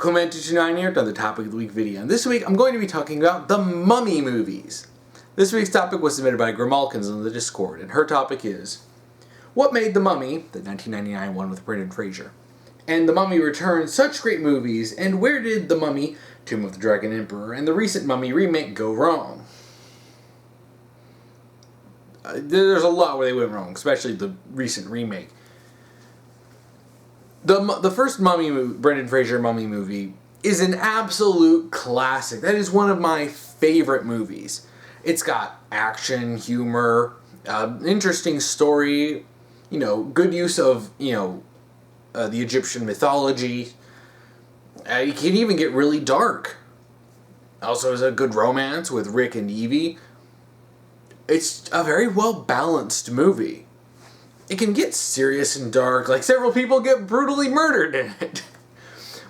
Welcome to Tonight here to another Topic of the Week video. And this week I'm going to be talking about the Mummy movies. This week's topic was submitted by Grimalkins on the Discord, and her topic is, what made The Mummy, the 1999 one with Brendan Fraser, and The Mummy Returns such great movies, and where did The Mummy, Tomb of the Dragon Emperor, and the recent Mummy remake go wrong? There's a lot where they went wrong, especially the recent remake. The first Mummy movie, Brendan Fraser Mummy movie, is an absolute classic. That is one of my favorite movies. It's got action, humor, interesting story, good use of, the Egyptian mythology. It can even get really dark. Also has a good romance with Rick and Evie. It's a very well-balanced movie. It can get serious and dark, like several people get brutally murdered in it.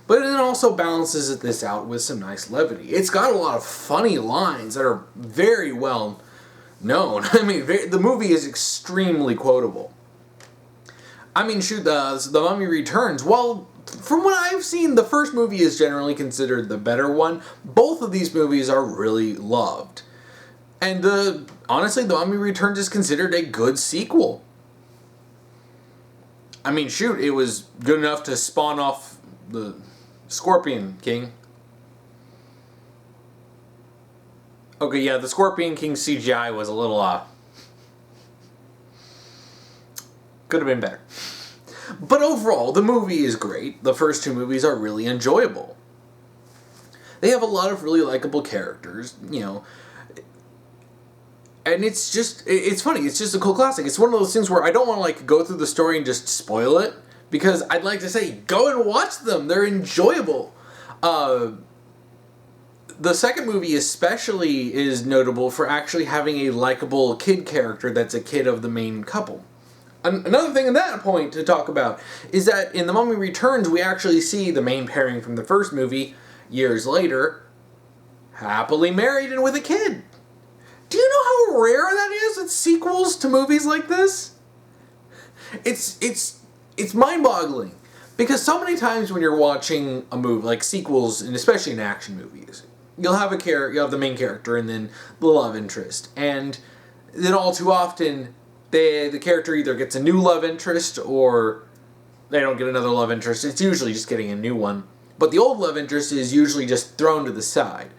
But it also balances this out with some nice levity. It's got a lot of funny lines that are very well known. I mean, the movie is extremely quotable. I mean, shoot, The Mummy Returns, well, from what I've seen, the first movie is generally considered the better one. Both of these movies are really loved. And honestly, The Mummy Returns is considered a good sequel. I mean, shoot, it was good enough to spawn off the Scorpion King. Okay, yeah, the Scorpion King CGI was a little, could have been better. But overall, the movie is great. The first two movies are really enjoyable. They have a lot of really likable characters, and it's funny, it's just a cool classic. It's one of those things where I don't want to go through the story and just spoil it, because I'd like to say, go and watch them, they're enjoyable. The second movie especially is notable for actually having a likable kid character that's a kid of the main couple. Another thing at that point to talk about is that in The Mummy Returns, we actually see the main pairing from the first movie, years later, happily married and with a kid. Do you know how rare that is in sequels to movies like this? It's mind-boggling. Because so many times when you're watching a movie, like sequels, and especially in action movies, you'll have the main character and then the love interest. And then all too often, the character either gets a new love interest or they don't get another love interest. It's usually just getting a new one. But the old love interest is usually just thrown to the side.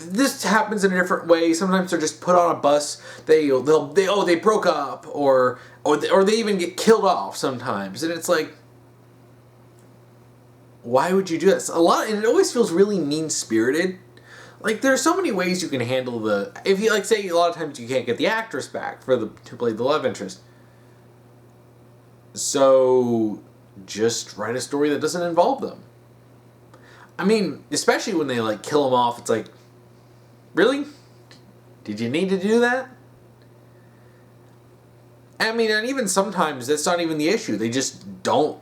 This happens in a different way. Sometimes they're just put on a bus. They broke up, or they even get killed off sometimes, and it's like, why would you do this? And it always feels really mean-spirited. Like, there are so many ways you can handle if you say a lot of times you can't get the actress back to play the love interest. So just write a story that doesn't involve them. I mean, especially when they kill them off, it's like, really? Did you need to do that? I mean, and even sometimes that's not even the issue. They just don't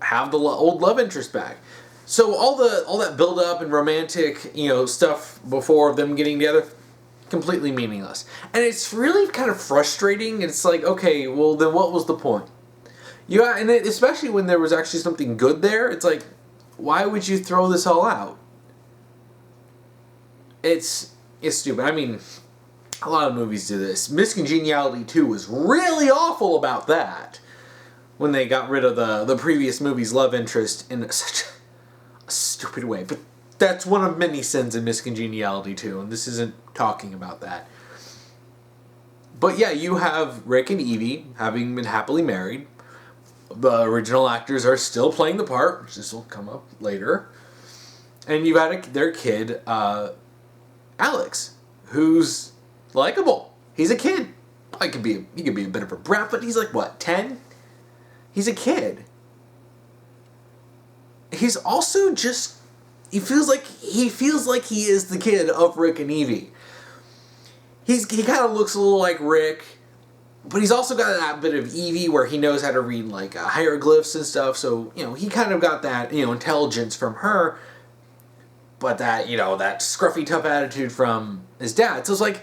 have the old love interest back. So all that build up and romantic, stuff before them getting together, completely meaningless. And it's really kind of frustrating. It's like, okay, well then what was the point? And especially when there was actually something good there, it's like, why would you throw this all out? It's stupid. I mean, a lot of movies do this. Miss Congeniality 2 was really awful about that. When they got rid of the previous movie's love interest in such a stupid way. But that's one of many sins in Miss Congeniality 2, and this isn't talking about that. But yeah, you have Rick and Evie having been happily married. The original actors are still playing the part, which this will come up later. And you've had their kid, Alex, who's likable. He's a kid. He could be a bit of a brat, but he's 10? He's a kid. He's also he feels like he is the kid of Rick and Evie. He kind of looks a little like Rick, but he's also got that bit of Evie where he knows how to read hieroglyphs and stuff. So he kind of got that intelligence from her. But that scruffy, tough attitude from his dad. So it's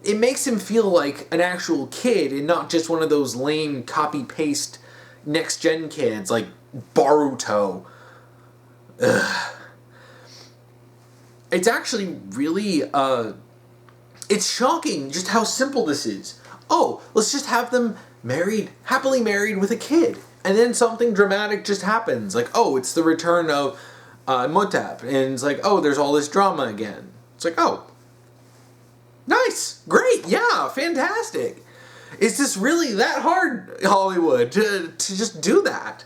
it makes him feel like an actual kid and not just one of those lame copy-paste next-gen kids like Baruto It's actually really, it's shocking just how simple this is. Oh, let's just have them married, happily married with a kid. And then something dramatic just happens. Like, oh, it's the return of Motap. And it's like, oh, there's all this drama again. It's like, oh, nice, great, yeah, fantastic. Is this really that hard, Hollywood, to just do that?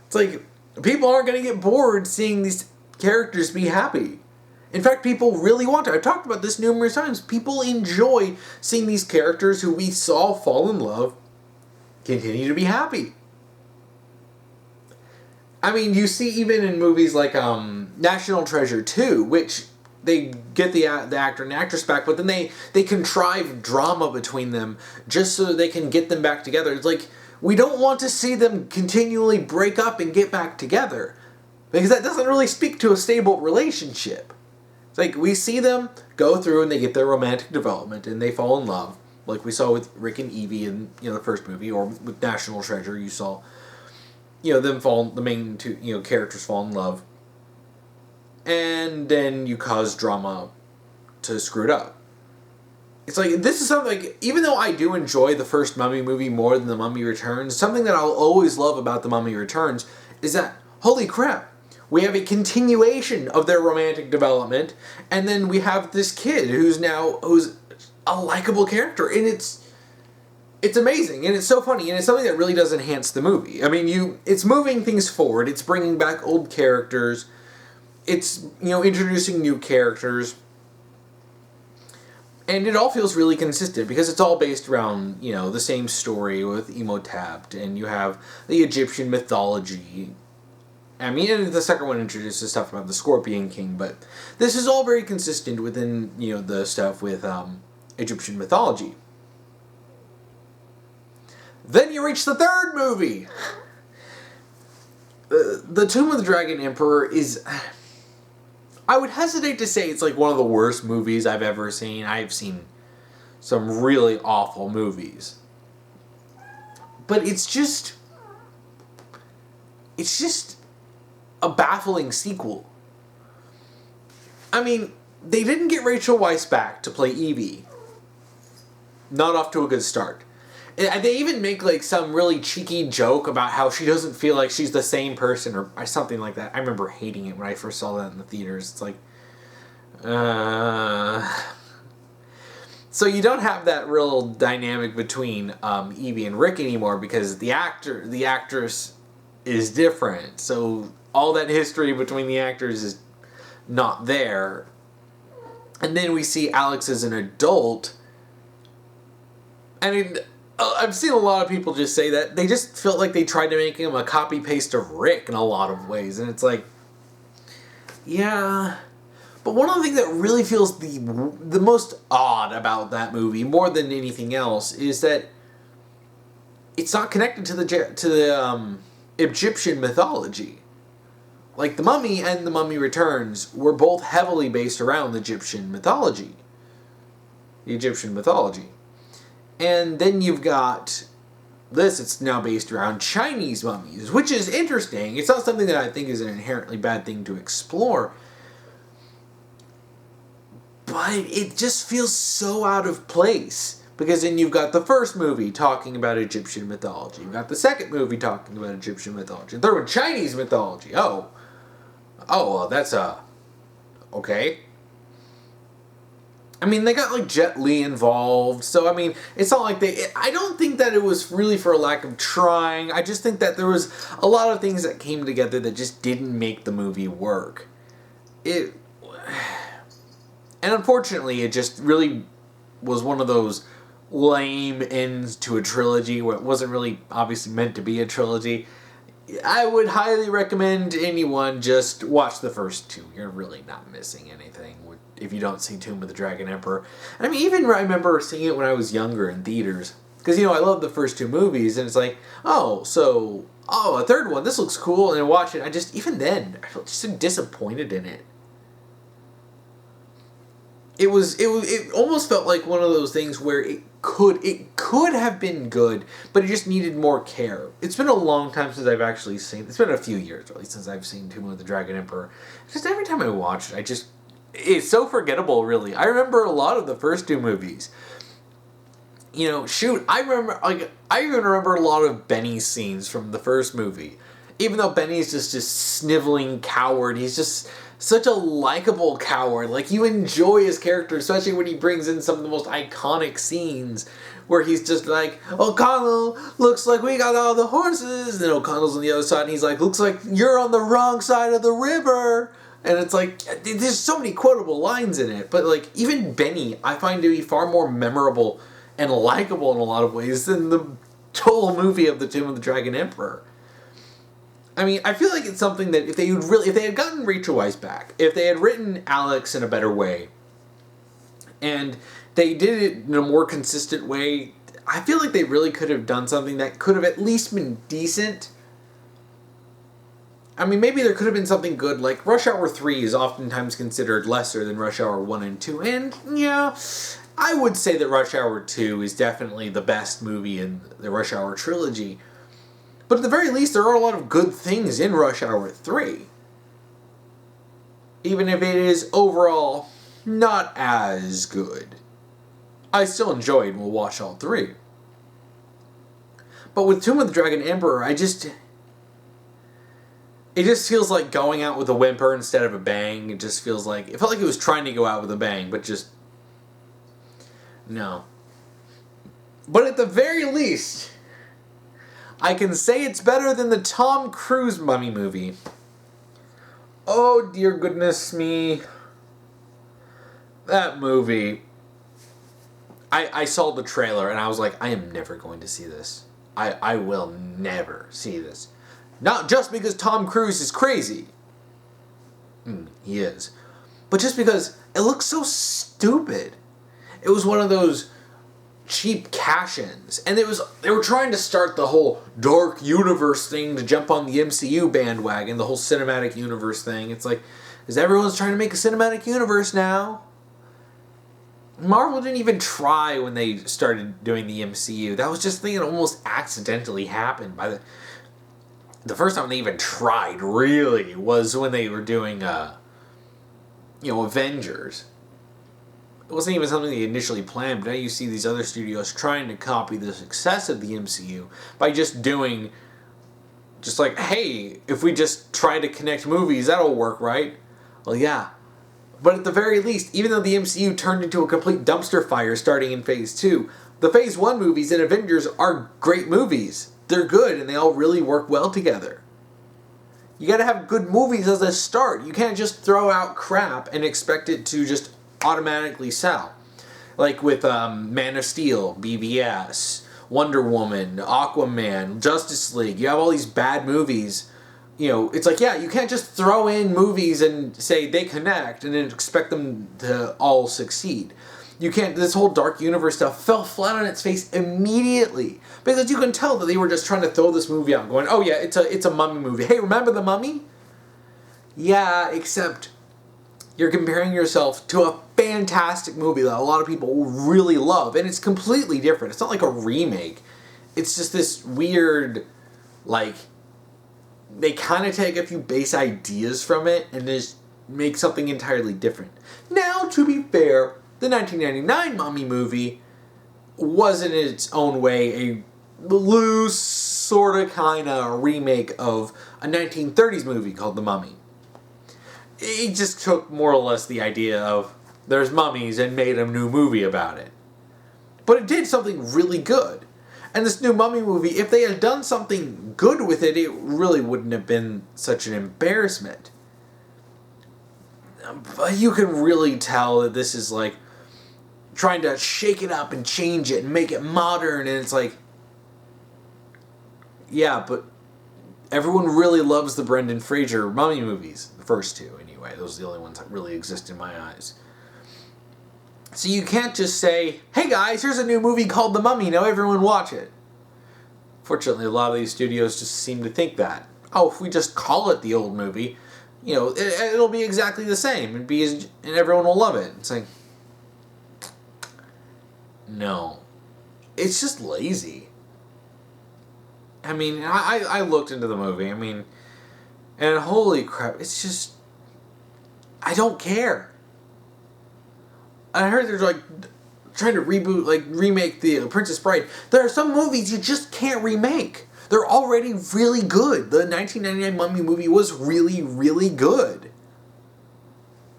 It's like, people aren't going to get bored seeing these characters be happy. In fact, people really want to. I've talked about this numerous times. People enjoy seeing these characters who we saw fall in love continue to be happy. I mean, you see even in movies like National Treasure 2, which they get the actor and actress back, but then they contrive drama between them just so they can get them back together. It's like, we don't want to see them continually break up and get back together, because that doesn't really speak to a stable relationship. It's like, we see them go through and they get their romantic development and they fall in love, like we saw with Rick and Evie in the first movie, or with National Treasure, you saw the main two characters fall in love, and then you cause drama to screw it up. It's like, this is something, like, even though I do enjoy the first Mummy movie more than The Mummy Returns, something that I'll always love about The Mummy Returns is that, holy crap, we have a continuation of their romantic development, and then we have this kid who's a likable character, and it's amazing, and it's so funny, and it's something that really does enhance the movie. I mean, it's moving things forward, it's bringing back old characters, it's, introducing new characters, and it all feels really consistent, because it's all based around, the same story with Imhotep, and you have the Egyptian mythology. I mean, and the second one introduces stuff about the Scorpion King, but this is all very consistent within, the stuff with Egyptian mythology. Then you reach the third movie! The Tomb of the Dragon Emperor is... I would hesitate to say it's like one of the worst movies I've ever seen. I've seen some really awful movies. But it's just a baffling sequel. I mean, they didn't get Rachel Weisz back to play Evie. Not off to a good start. They even make like some really cheeky joke about how she doesn't feel like she's the same person or something like that. I remember hating it when I first saw that in the theaters. It's like, So you don't have that real dynamic between Evie and Rick anymore, because the actress is different. So all that history between the actors is not there. And then we see Alex as an adult. I mean, I've seen a lot of people just say that they just felt like they tried to make him a copy-paste of Rick in a lot of ways. And it's like, yeah. But one of the things that really feels the most odd about that movie, more than anything else, is that it's not connected to the Egyptian mythology. Like, The Mummy and The Mummy Returns were both heavily based around the Egyptian mythology. And then you've got this, it's now based around Chinese mummies, which is interesting. It's not something that I think is an inherently bad thing to explore. But it just feels so out of place. Because then you've got the first movie talking about Egyptian mythology. You've got the second movie talking about Egyptian mythology. And third one, Chinese mythology. Oh, well, that's, okay. I mean, they got, like, Jet Li involved, so, I mean, it's not like I don't think that it was really for a lack of trying. I just think that there was a lot of things that came together that just didn't make the movie work. And unfortunately, it just really was one of those lame ends to a trilogy where it wasn't really obviously meant to be a trilogy. I would highly recommend anyone just watch the first two. You're really not missing anything if you don't see Tomb of the Dragon Emperor. I mean, even I remember seeing it when I was younger in theaters. Because, I love the first two movies, and it's like, a third one, this looks cool, and I watch it, even then, I felt just so disappointed in it. it almost felt like one of those things where it could have been good, but it just needed more care. It's been a long time since I've actually seen. It's been a few years, really, since I've seen Tomb of the Dragon Emperor. Just every time I watch it, it's so forgettable. Really, I remember a lot of the first two movies. I even remember a lot of Benny's scenes from the first movie. Even though Benny's just this sniveling coward, he's just such a likable coward. Like, you enjoy his character, especially when he brings in some of the most iconic scenes where he's just like, O'Connell, looks like we got all the horses. And then O'Connell's on the other side and he's like, looks like you're on the wrong side of the river. And it's like, there's so many quotable lines in it. But, like, even Benny, I find to be far more memorable and likable in a lot of ways than the total movie of the Tomb of the Dragon Emperor. I mean, I feel like it's something that if they had gotten Rachel Weisz back, if they had written Alex in a better way, and they did it in a more consistent way, I feel like they really could have done something that could have at least been decent. I mean, maybe there could have been something good, like Rush Hour 3 is oftentimes considered lesser than Rush Hour 1 and 2, and, yeah, I would say that Rush Hour 2 is definitely the best movie in the Rush Hour trilogy. But at the very least, there are a lot of good things in Rush Hour 3. Even if it is overall not as good. I still enjoy it and will watch all three. But with Tomb of the Dragon Emperor, it just feels like going out with a whimper instead of a bang. It felt like it was trying to go out with a bang, but just... no. But at the very least, I can say it's better than the Tom Cruise Mummy movie. Oh, dear goodness me. That movie. I saw the trailer and I was like, I am never going to see this. I will never see this. Not just because Tom Cruise is crazy. He is. But just because it looks so stupid. It was one of those cheap cash-ins. And they were trying to start the whole dark universe thing to jump on the MCU bandwagon, the whole cinematic universe thing. It's like, because everyone's trying to make a cinematic universe now. Marvel didn't even try when they started doing the MCU. That was just a thing that almost accidentally happened. By the first time they even tried, really, was when they were doing, Avengers. It wasn't even something they initially planned, but now you see these other studios trying to copy the success of the MCU by just doing, just like, hey, if we just try to connect movies, that'll work, right? Well, yeah. But at the very least, even though the MCU turned into a complete dumpster fire starting in Phase 2, the Phase 1 movies in Avengers are great movies. They're good, and they all really work well together. You gotta have good movies as a start. You can't just throw out crap and expect it to just automatically sell. Like with Man of Steel, BVS, Wonder Woman, Aquaman, Justice League. You have all these bad movies. It's like, yeah, you can't just throw in movies and say they connect and then expect them to all succeed. You can't, this whole dark universe stuff fell flat on its face immediately. Because you can tell that they were just trying to throw this movie out going, oh yeah, it's a mummy movie. Hey, remember the Mummy? Yeah, except you're comparing yourself to a fantastic movie that a lot of people really love. And it's completely different. It's not like a remake. It's just this weird, like, they kind of take a few base ideas from it and just make something entirely different. Now, to be fair, the 1999 Mummy movie was in its own way a loose, sort of, kind of remake of a 1930s movie called The Mummy. It just took more or less the idea of there's mummies and made a new movie about it. But it did something really good. And this new Mummy movie, if they had done something good with it, it really wouldn't have been such an embarrassment. But you can really tell that this is like trying to shake it up and change it and make it modern, and it's like, yeah, but everyone really loves the Brendan Fraser Mummy movies. The first two, anyway. Those are the only ones that really exist in my eyes. So you can't just say, hey guys, here's a new movie called The Mummy, now everyone watch it. Fortunately, a lot of these studios just seem to think that. Oh, if we just call it the old movie, it'll be exactly the same, and everyone will love it. It's like, No. It's just lazy. I mean, I looked into the movie, I mean, and holy crap, it's just, I don't care. I heard they're like trying to reboot, like remake the Princess Bride. There are some movies you just can't remake. They're already really good. The 1999 Mummy movie was really, really good.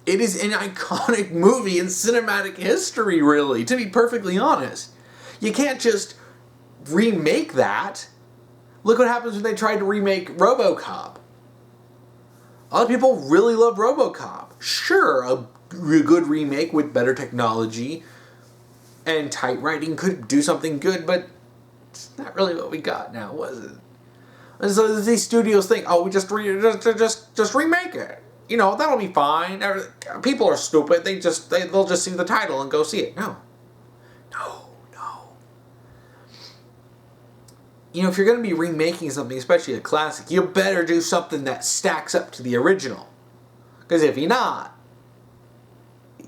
It is an iconic movie in cinematic history, really, to be perfectly honest. You can't just remake that. Look what happens when they tried to remake RoboCop. A lot of people really love RoboCop. Sure, a good remake with better technology and tight writing could do something good, but it's not really what we got now, was it? And so these studios think, oh, we just remake it. You know, that'll be fine. People are stupid. They'll just see the title and go see it. No. You know, if you're going to be remaking something, especially a classic, you better do something that stacks up to the original. Because if you're not,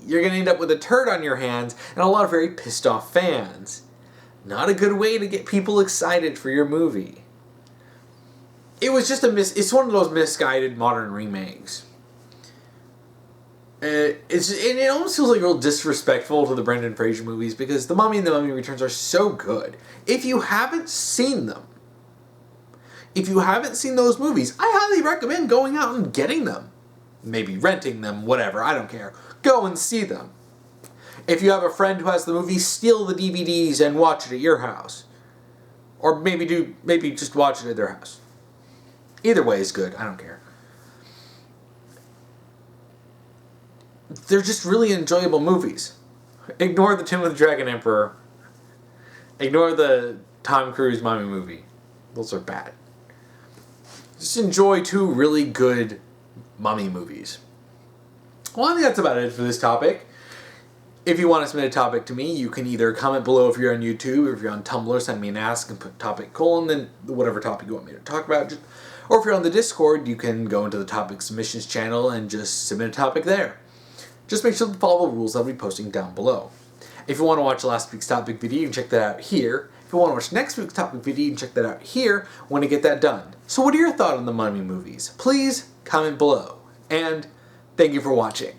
you're going to end up with a turd on your hands and a lot of very pissed off fans. Not a good way to get people excited for your movie. It was just it's one of those misguided modern remakes. It almost feels like real disrespectful to the Brendan Fraser movies because The Mummy and The Mummy Returns are so good. If you haven't seen them, if you haven't seen those movies, I highly recommend going out and getting them. Maybe renting them, whatever, I don't care. Go and see them. If you have a friend who has the movie, steal the DVDs and watch it at your house. Or maybe just watch it at their house. Either way is good, I don't care. They're just really enjoyable movies. Ignore the Tomb of the Dragon Emperor. Ignore the Tom Cruise Mummy movie. Those are bad. Just enjoy two really good mummy movies. Well, I think that's about it for this topic. If you want to submit a topic to me, you can either comment below if you're on YouTube, or if you're on Tumblr, send me an ask and put topic : then whatever topic you want me to talk about. Or if you're on the Discord, you can go into the topic submissions channel and just submit a topic there. Just make sure to follow the rules I'll be posting down below. If you want to watch last week's topic video, you can check that out here. If you want to watch next week's topic video, you can check that out here when I get that done. So what are your thoughts on the Mummy movies? Please comment below. And thank you for watching.